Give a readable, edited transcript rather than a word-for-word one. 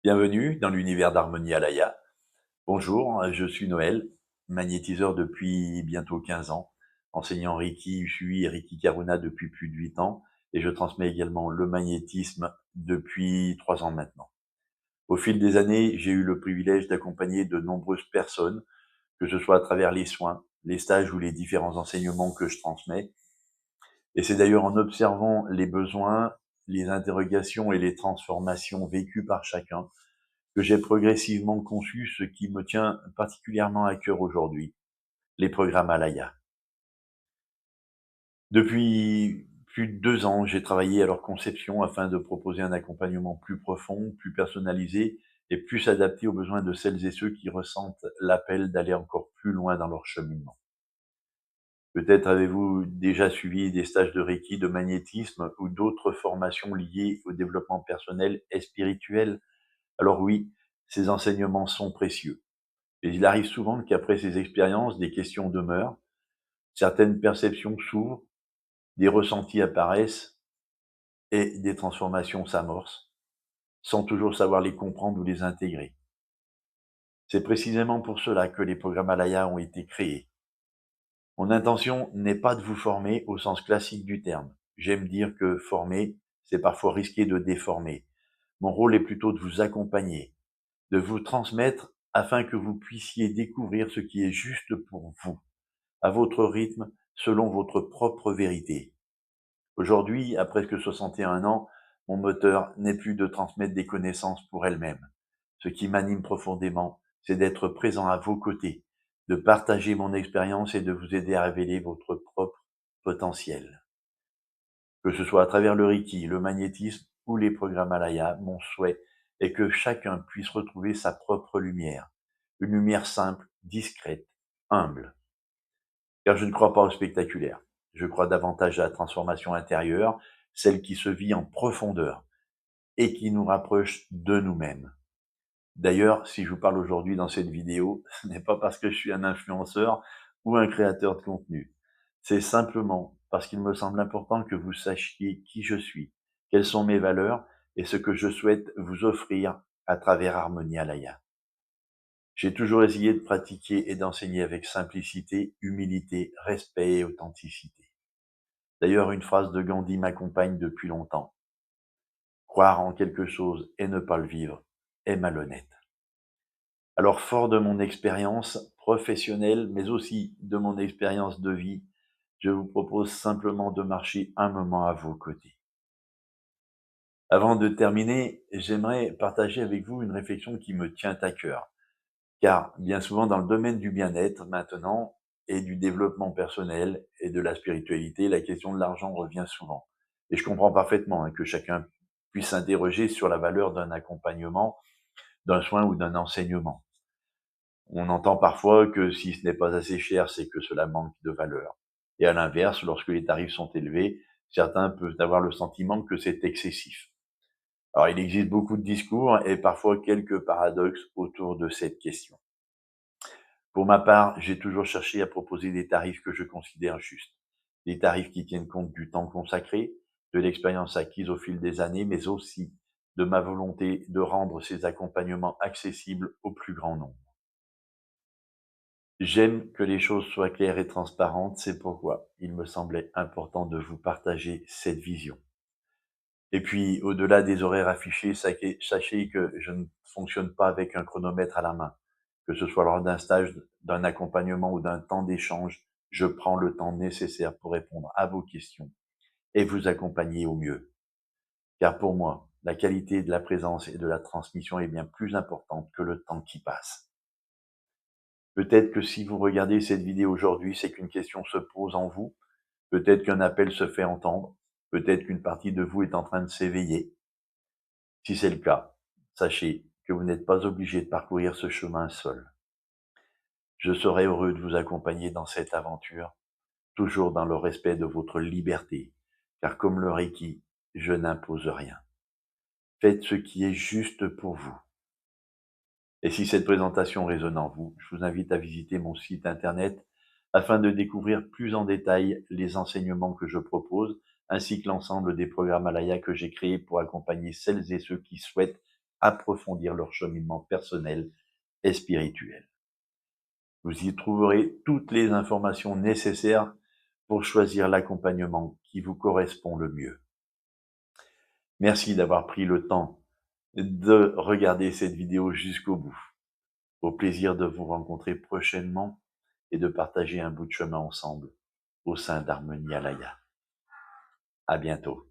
Bienvenue dans l'univers d'Harmonie Alaya. Bonjour, je suis Noël, magnétiseur depuis bientôt 15 ans, enseignant Reiki Ushui et Reiki Karuna depuis plus de 8 ans, et je transmets également le magnétisme depuis 3 ans maintenant. Au fil des années, j'ai eu le privilège d'accompagner de nombreuses personnes, que ce soit à travers les soins, les stages ou les différents enseignements que je transmets. Et c'est d'ailleurs en observant les besoins, les interrogations et les transformations vécues par chacun que j'ai progressivement conçu ce qui me tient particulièrement à cœur aujourd'hui, les programmes Alaya. Depuis plus de 2 ans, j'ai travaillé à leur conception afin de proposer un accompagnement plus profond, plus personnalisé et plus adapté aux besoins de celles et ceux qui ressentent l'appel d'aller encore plus loin dans leur cheminement. Peut-être avez-vous déjà suivi des stages de Reiki, de magnétisme ou d'autres formations liées au développement personnel et spirituel. Alors oui, ces enseignements sont précieux. Et il arrive souvent qu'après ces expériences, des questions demeurent, certaines perceptions s'ouvrent, des ressentis apparaissent et des transformations s'amorcent, sans toujours savoir les comprendre ou les intégrer. C'est précisément pour cela que les programmes Alaya ont été créés. Mon intention n'est pas de vous former au sens classique du terme. J'aime dire que former, c'est parfois risquer de déformer. Mon rôle est plutôt de vous accompagner, de vous transmettre afin que vous puissiez découvrir ce qui est juste pour vous, à votre rythme, selon votre propre vérité. Aujourd'hui, à presque 61 ans, mon moteur n'est plus de transmettre des connaissances pour elles-mêmes. Ce qui m'anime profondément, c'est d'être présent à vos côtés, de partager mon expérience et de vous aider à révéler votre propre potentiel. Que ce soit à travers le Reiki, le magnétisme ou les programmes Alaya, mon souhait est que chacun puisse retrouver sa propre lumière. Une lumière simple, discrète, humble. Car je ne crois pas au spectaculaire. Je crois davantage à la transformation intérieure, celle qui se vit en profondeur et qui nous rapproche de nous-mêmes. D'ailleurs, si je vous parle aujourd'hui dans cette vidéo, ce n'est pas parce que je suis un influenceur ou un créateur de contenu. C'est simplement parce qu'il me semble important que vous sachiez qui je suis, quelles sont mes valeurs et ce que je souhaite vous offrir à travers Harmonie Alaya. J'ai toujours essayé de pratiquer et d'enseigner avec simplicité, humilité, respect et authenticité. D'ailleurs, une phrase de Gandhi m'accompagne depuis longtemps. Croire en quelque chose et ne pas le vivre est malhonnête. Alors, fort de mon expérience professionnelle, mais aussi de mon expérience de vie, je vous propose simplement de marcher un moment à vos côtés. Avant de terminer, j'aimerais partager avec vous une réflexion qui me tient à cœur. Car bien souvent dans le domaine du bien-être maintenant et du développement personnel et de la spiritualité, la question de l'argent revient souvent. Et je comprends parfaitement que chacun puisse s'interroger sur la valeur d'un accompagnement, d'un soin ou d'un enseignement. On entend parfois que si ce n'est pas assez cher, c'est que cela manque de valeur. Et à l'inverse, lorsque les tarifs sont élevés, certains peuvent avoir le sentiment que c'est excessif. Alors il existe beaucoup de discours et parfois quelques paradoxes autour de cette question. Pour ma part, j'ai toujours cherché à proposer des tarifs que je considère justes. Des tarifs qui tiennent compte du temps consacré, de l'expérience acquise au fil des années, mais aussi de ma volonté de rendre ces accompagnements accessibles au plus grand nombre. J'aime que les choses soient claires et transparentes, c'est pourquoi il me semblait important de vous partager cette vision. Et puis, au-delà des horaires affichés, sachez que je ne fonctionne pas avec un chronomètre à la main. Que ce soit lors d'un stage, d'un accompagnement ou d'un temps d'échange, je prends le temps nécessaire pour répondre à vos questions et vous accompagner au mieux. Car pour moi, la qualité de la présence et de la transmission est bien plus importante que le temps qui passe. Peut-être que si vous regardez cette vidéo aujourd'hui, c'est qu'une question se pose en vous. Peut-être qu'un appel se fait entendre. Peut-être qu'une partie de vous est en train de s'éveiller. Si c'est le cas, sachez que vous n'êtes pas obligé de parcourir ce chemin seul. Je serai heureux de vous accompagner dans cette aventure, toujours dans le respect de votre liberté, car comme le Reiki, je n'impose rien. Faites ce qui est juste pour vous. Et si cette présentation résonne en vous, je vous invite à visiter mon site internet afin de découvrir plus en détail les enseignements que je propose, ainsi que l'ensemble des programmes Alaya que j'ai créés pour accompagner celles et ceux qui souhaitent approfondir leur cheminement personnel et spirituel. Vous y trouverez toutes les informations nécessaires pour choisir l'accompagnement qui vous correspond le mieux. Merci d'avoir pris le temps de regarder cette vidéo jusqu'au bout. Au plaisir de vous rencontrer prochainement et de partager un bout de chemin ensemble au sein d'Harmonie Alaya. À bientôt.